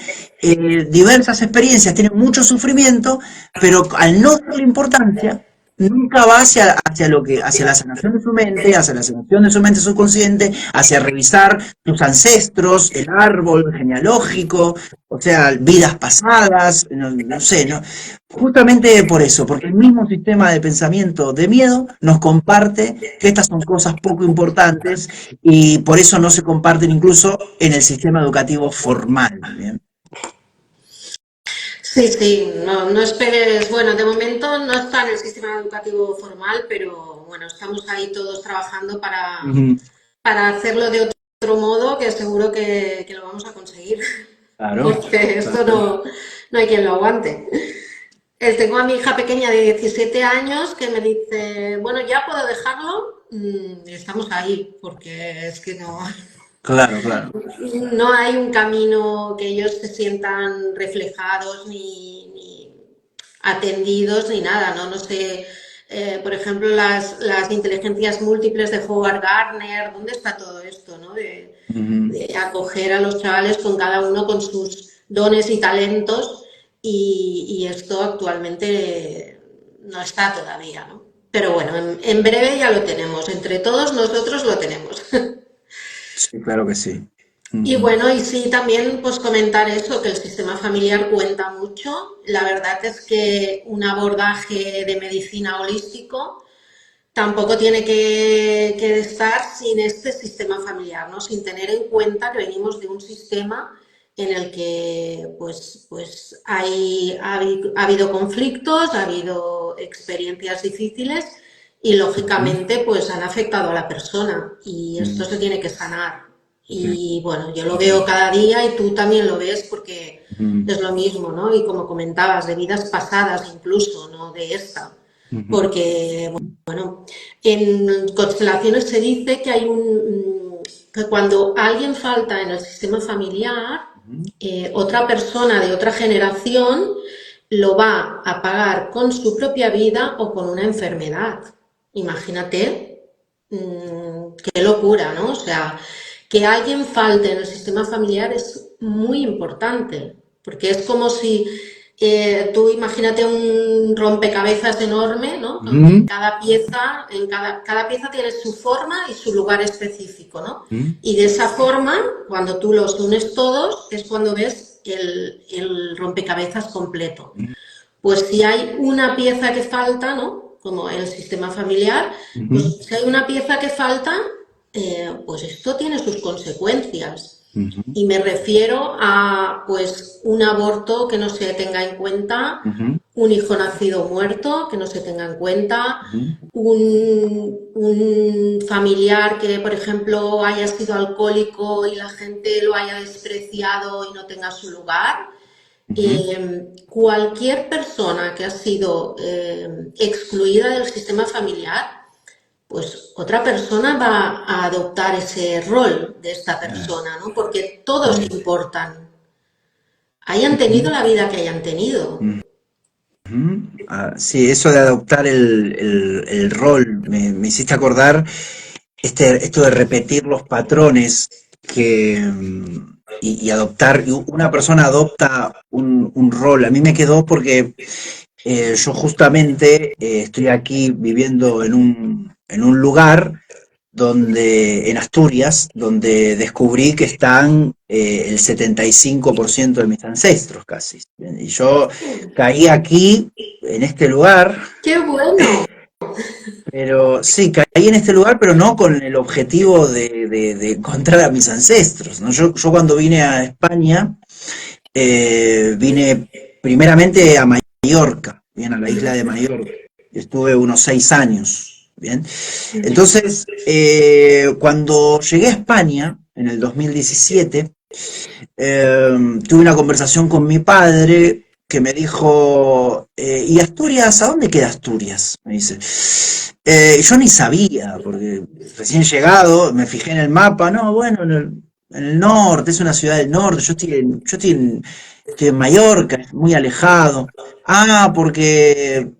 diversas experiencias, tiene mucho sufrimiento, pero al no darle importancia, nunca va hacia la sanación de su mente, hacia la sanación de su mente subconsciente, hacia revisar sus ancestros, el árbol genealógico, o sea, vidas pasadas, no sé, ¿no? Justamente por eso, porque el mismo sistema de pensamiento de miedo nos comparte que estas son cosas poco importantes y por eso no se comparten incluso en el sistema educativo formal. ¿Bien? Sí, sí, no, no esperes, bueno, de momento no está en el sistema educativo formal, pero bueno, estamos ahí todos trabajando Ujú. para hacerlo de otro modo, que seguro que lo vamos a conseguir, Claro, porque esto claro. no hay quien lo aguante. Tengo a mi hija pequeña de 17 años que me dice, bueno, ya puedo dejarlo. Y estamos ahí, porque es que Claro, claro. no hay un camino que ellos se sientan reflejados ni atendidos ni nada, ¿no? No sé, por ejemplo, las inteligencias múltiples de Howard Gardner, ¿dónde está todo esto, ¿no? Ujú. De acoger a los chavales con cada uno con sus dones y talentos y esto actualmente no está todavía, ¿no? Pero bueno, en breve ya lo tenemos, entre todos nosotros lo tenemos. Sí, claro que sí. Y Ujú. bueno, y sí, también pues comentar eso, que el sistema familiar cuenta mucho. La verdad es que un abordaje de medicina holístico tampoco tiene que estar sin este sistema familiar, ¿no? Sin tener en cuenta que venimos de un sistema en el que pues ha habido conflictos, ha habido experiencias difíciles y Ujú. lógicamente pues han afectado a la persona y esto Ujú. se tiene que sanar. Sí. Y bueno, yo lo veo cada día y tú también lo ves porque Ujú. es lo mismo, ¿no? Y como comentabas, de vidas pasadas incluso, ¿no? De esta. Ujú. Porque en constelaciones se dice que que cuando alguien falta en el sistema familiar, Ujú. otra persona de otra generación lo va a pagar con su propia vida o con una enfermedad. Imagínate, qué locura, ¿no? O sea, que alguien falte en el sistema familiar es muy importante, porque es como si tú imagínate un rompecabezas enorme, ¿no? Donde Ujú. cada pieza tiene su forma y su lugar específico, ¿no? Ujú. Y de esa forma, cuando tú los unes todos, es cuando ves el rompecabezas completo. Pues si hay una pieza que falta, ¿no? Como el sistema familiar, Ujú. pues si hay una pieza que falta, pues esto tiene sus consecuencias. ujú, Y me refiero a, pues, un aborto que no se tenga en cuenta, ujú, un hijo nacido muerto que no se tenga en cuenta, ujú, un familiar que, por ejemplo, haya sido alcohólico y la gente lo haya despreciado y no tenga su lugar. ujú, Cualquier persona que ha sido excluida del sistema familiar, pues otra persona va a adoptar ese rol de esta persona, ¿no? Porque todos mm, importan, hayan tenido ujú, la vida que hayan tenido. ujú. Ah, sí, eso de adoptar el rol, me hiciste acordar esto de repetir los patrones y adoptar, y una persona adopta un rol. A mí me quedó porque yo justamente estoy aquí viviendo en un lugar donde, en Asturias, donde descubrí que están el 75% de mis ancestros casi. Bien, y yo caí aquí, en este lugar, ¡Qué bueno! pero sí, caí en este lugar, pero no con el objetivo de encontrar a mis ancestros, ¿no? Yo cuando vine a España, vine primeramente a Mallorca, bien, a la isla de Mallorca. Estuve unos 6 años, bien. Entonces, cuando llegué a España, en el 2017, tuve una conversación con mi padre que me dijo, ¿y Asturias? ¿A dónde queda Asturias? Me dice. Yo ni sabía, porque recién llegado, me fijé en el mapa, no, bueno, en el norte, es una ciudad del norte, estoy en Mallorca, es muy alejado. Ah, porque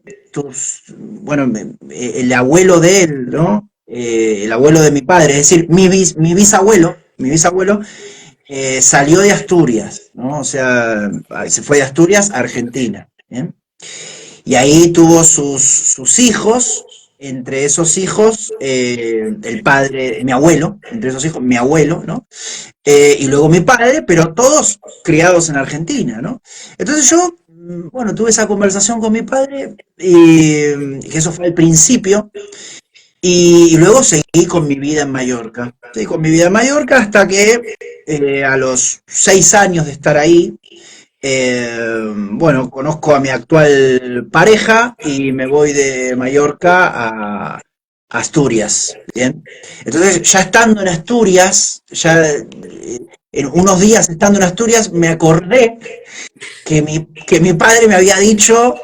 bueno, el abuelo de él, ¿no? El abuelo de mi padre, es decir, mi bisabuelo salió de Asturias, ¿no? O sea, se fue de Asturias a Argentina, ¿bien? Y ahí tuvo sus hijos, entre esos hijos, el padre, mi abuelo, entre esos hijos, mi abuelo, ¿no? Y luego mi padre, pero todos criados en Argentina, ¿no? Entonces yo, bueno, tuve esa conversación con mi padre, y que eso fue al principio, y luego seguí con mi vida en Mallorca. Seguí con mi vida en Mallorca hasta que a los 6 años de estar ahí, bueno, conozco a mi actual pareja y me voy de Mallorca a Asturias, ¿bien? Entonces, ya estando en Asturias, en unos días estando en Asturias, me acordé que mi padre me había dicho,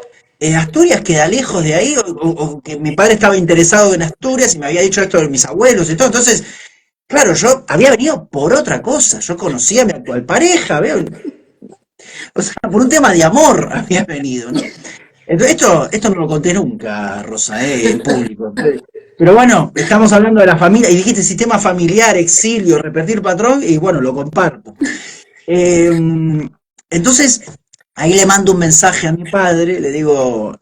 Asturias queda lejos de ahí, o que mi padre estaba interesado en Asturias y me había dicho esto de mis abuelos y todo. Entonces, claro, yo había venido por otra cosa, yo conocía a mi actual pareja, ¿veo? O sea, por un tema de amor había venido, ¿no? Entonces, esto no lo conté nunca, Rosa, en público. Pero bueno, estamos hablando de la familia, y dijiste sistema familiar, exilio, repetir patrón, y bueno, lo comparto. Eh, entonces, ahí le mando un mensaje a mi padre, le digo,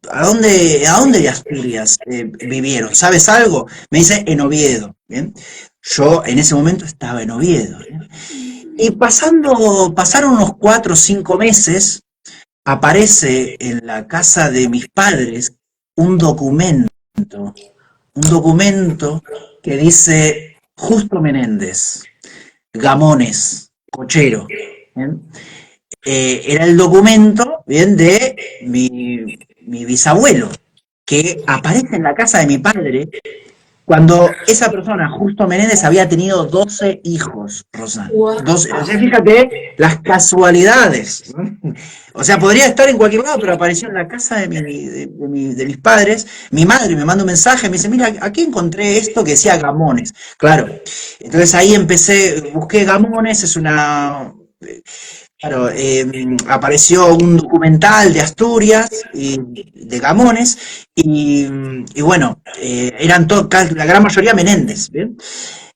a dónde de Asturias vivieron? ¿Sabes algo? Me dice, en Oviedo, ¿bien? Yo en ese momento estaba en Oviedo, ¿bien? Y pasaron unos 4 o 5 meses, aparece en la casa de mis padres un documento, un documento que dice Justo Menéndez, Gamones, cochero. ¿Bien? Era el documento, bien, de mi bisabuelo, que aparece en la casa de mi padre cuando esa persona, Justo Menéndez, había tenido 12 hijos, Rosana. ¡Guau! 12, o sea, fíjate las casualidades, ¿no? O sea, podría estar en cualquier lado, pero apareció en la casa de mis padres. Mi madre me manda un mensaje, me dice, mira, aquí encontré esto que decía Gamones. Claro, entonces ahí busqué Gamones, es una... Claro, apareció un documental de Asturias y de Gamones y bueno, la gran mayoría Menéndez, ¿bien?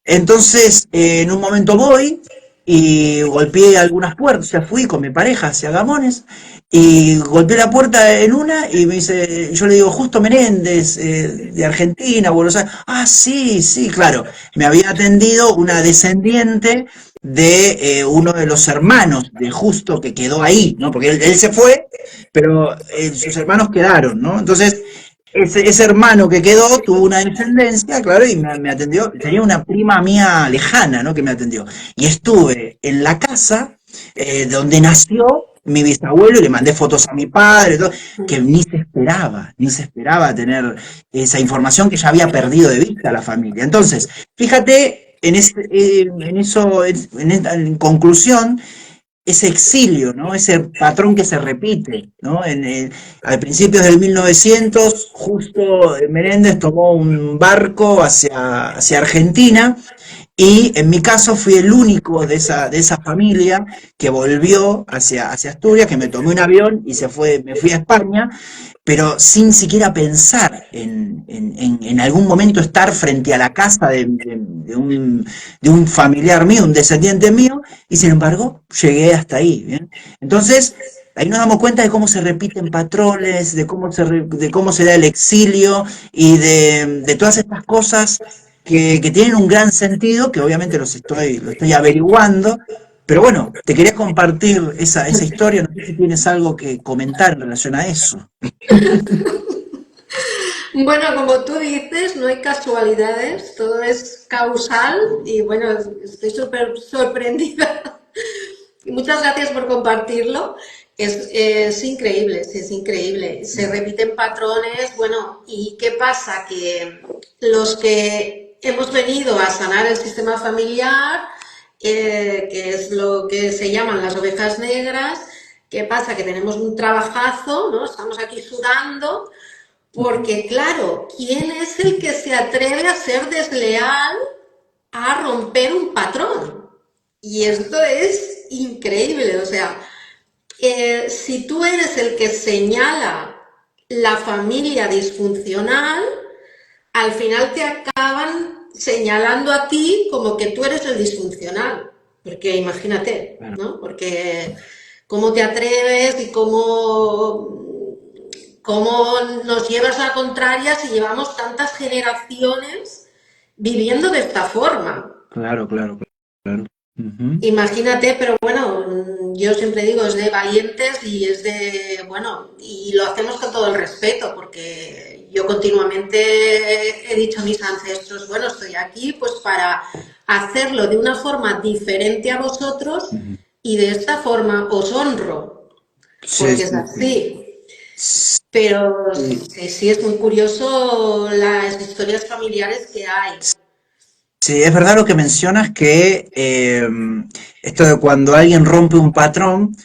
Entonces, en un momento voy y golpeé algunas puertas, o sea, fui con mi pareja hacia Gamones y golpeé la puerta en una y me dice, yo le digo, Justo Menéndez, de Argentina, Buenos Aires. Ah, sí, sí, claro. Me había atendido una descendiente de uno de los hermanos de Justo que quedó ahí, ¿no? Porque él se fue, pero sus hermanos quedaron, ¿no? Entonces, ese hermano que quedó tuvo una descendencia, claro, y me atendió. Tenía una prima mía lejana, ¿no? Que me atendió. Y estuve en la casa donde nació mi bisabuelo y le mandé fotos a mi padre, todo, que ni se esperaba tener esa información que ya había perdido de vista la familia. Entonces, fíjate en eso, en conclusión, ese exilio, ¿no? Ese patrón que se repite, ¿no? A principios del 1900, justo Menéndez tomó un barco hacia Argentina y en mi caso fui el único de esa familia que volvió hacia Asturias, que me tomé un avión y me fui a España, pero sin siquiera pensar en algún momento estar frente a la casa de un familiar mío, un descendiente mío, y sin embargo llegué hasta ahí. ¿Bien? Entonces, ahí nos damos cuenta de cómo se repiten patrones, de cómo se da el exilio y de todas estas cosas que tienen un gran sentido, que obviamente lo estoy averiguando, pero bueno, te quería compartir esa historia, no sé si tienes algo que comentar en relación a eso. Bueno, como tú dices, no hay casualidades, todo es causal y bueno, estoy súper sorprendida. Y muchas gracias por compartirlo. Es increíble, sí, es increíble. Se repiten patrones, bueno, ¿y qué pasa? Que los que hemos venido a sanar el sistema familiar, que es lo que se llaman las ovejas negras, ¿qué pasa? Que tenemos un trabajazo, ¿no? Estamos aquí sudando, porque claro, ¿quién es el que se atreve a ser desleal, a romper un patrón? Y esto es increíble, o sea, si tú eres el que señala la familia disfuncional, al final te acaban señalando a ti como que tú eres el disfuncional. Porque imagínate, Claro. ¿no? Porque cómo te atreves y cómo nos llevas la contraria si llevamos tantas generaciones viviendo de esta forma. Claro, claro, claro. Ujú. Imagínate, pero bueno, yo siempre digo, es de valientes y es de, bueno, y lo hacemos con todo el respeto, porque yo continuamente he dicho a mis ancestros, bueno, estoy aquí pues para hacerlo de una forma diferente a vosotros Ujú. y de esta forma os honro, Sí, porque es sí, sí. así. Pero Sí, sí, sí es muy curioso las historias familiares que hay. sí, es verdad lo que mencionas que esto de cuando alguien rompe un patrón,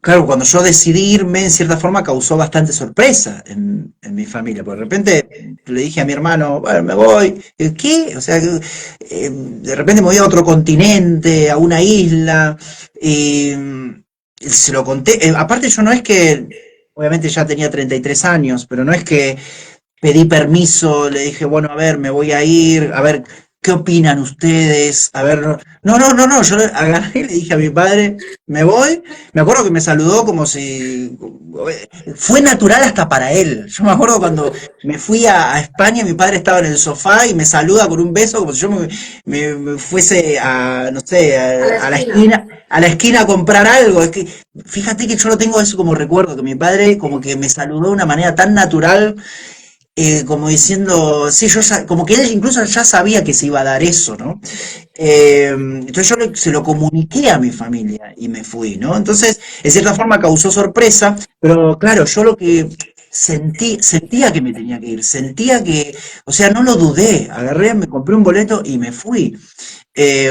claro, cuando yo decidí irme, en cierta forma causó bastante sorpresa en mi familia. Porque de repente le dije a mi hermano, bueno, me voy. ¿Qué? O sea, de repente me voy a otro continente, a una isla, y se lo conté. Aparte, yo no es que, obviamente ya tenía 33 años, pero no es que pedí permiso, le dije, bueno, a ver, me voy a ir, a ver, ¿qué opinan ustedes? A ver, no, yo agarré y le dije a mi padre, me voy, me acuerdo que me saludó como si fue natural hasta para él. Yo me acuerdo cuando me fui a España, mi padre estaba en el sofá y me saluda con un beso como si yo me fuese a, no sé, A la a la esquina. esquina a comprar algo. Es que, fíjate que yo lo tengo eso como recuerdo, que mi padre como que me saludó de una manera tan natural como diciendo, sí, como que él incluso ya sabía que se iba a dar eso, ¿no? Entonces yo se lo comuniqué a mi familia y me fui, ¿no? Entonces, en cierta forma causó sorpresa, pero claro, yo lo que sentía que me tenía que ir, sentía que, o sea, no lo dudé, agarré, me compré un boleto y me fui.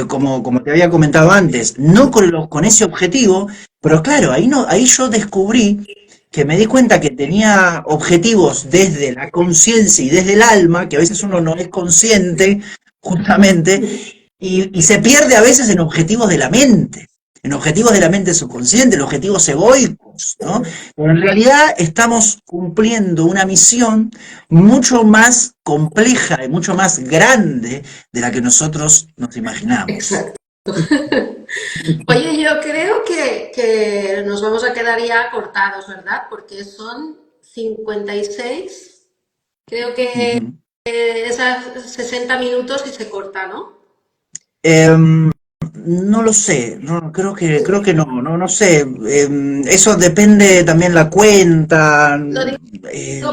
Como te había comentado antes, no con ese objetivo, pero claro, ahí, no, ahí yo descubrí que me di cuenta que tenía objetivos desde la conciencia y desde el alma, que a veces uno no es consciente, justamente, y se pierde a veces en objetivos de la mente subconsciente, en objetivos egoicos, ¿no? Pero en realidad estamos cumpliendo una misión mucho más compleja y mucho más grande de la que nosotros nos imaginamos. Exacto. Oye, yo creo que nos vamos a quedar ya cortados, ¿verdad? Porque son 56. Creo que Ujú. esas 60 minutos y se corta, ¿no? Em, no lo sé, no, creo que no, no sé. Eso depende también la cuenta. Lo digo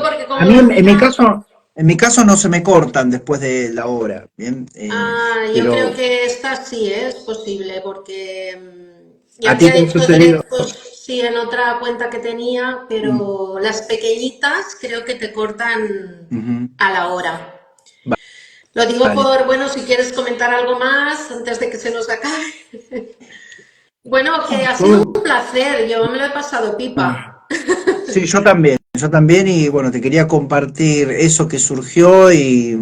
porque A como mí lo hacía, en mi caso no se me cortan después de la hora, bien, yo creo pero que esta sí es posible, porque a ya ti te te he ha hecho sucedido. directos sí en otra cuenta que tenía, Mm, pero las pequeñitas creo que te cortan ujú, a la hora. Lo digo vale. por, bueno, si quieres comentar algo más antes de que se nos acabe. Bueno, que ha sido un placer, yo me lo he pasado pipa. Sí, yo también y bueno, te quería compartir eso que surgió y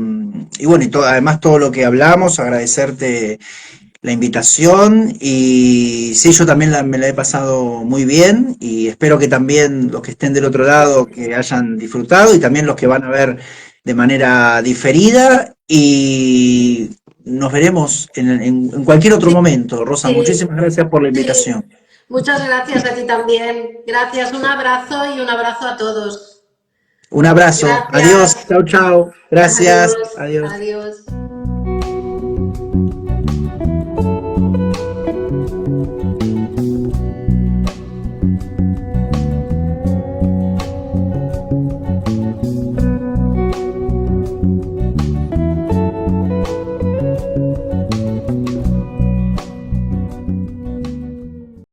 bueno, además todo lo que hablamos, agradecerte la invitación y sí, yo también me la he pasado muy bien y espero que también los que estén del otro lado que hayan disfrutado y también los que van a ver de manera diferida y nos veremos en cualquier otro Sí, momento. Rosa, sí, muchísimas gracias por la sí. invitación. Muchas gracias a ti también. Gracias, un abrazo y un abrazo a todos. Un abrazo. Adiós. Gracias. Chao, chao. Gracias. Adiós. Adiós. Adiós.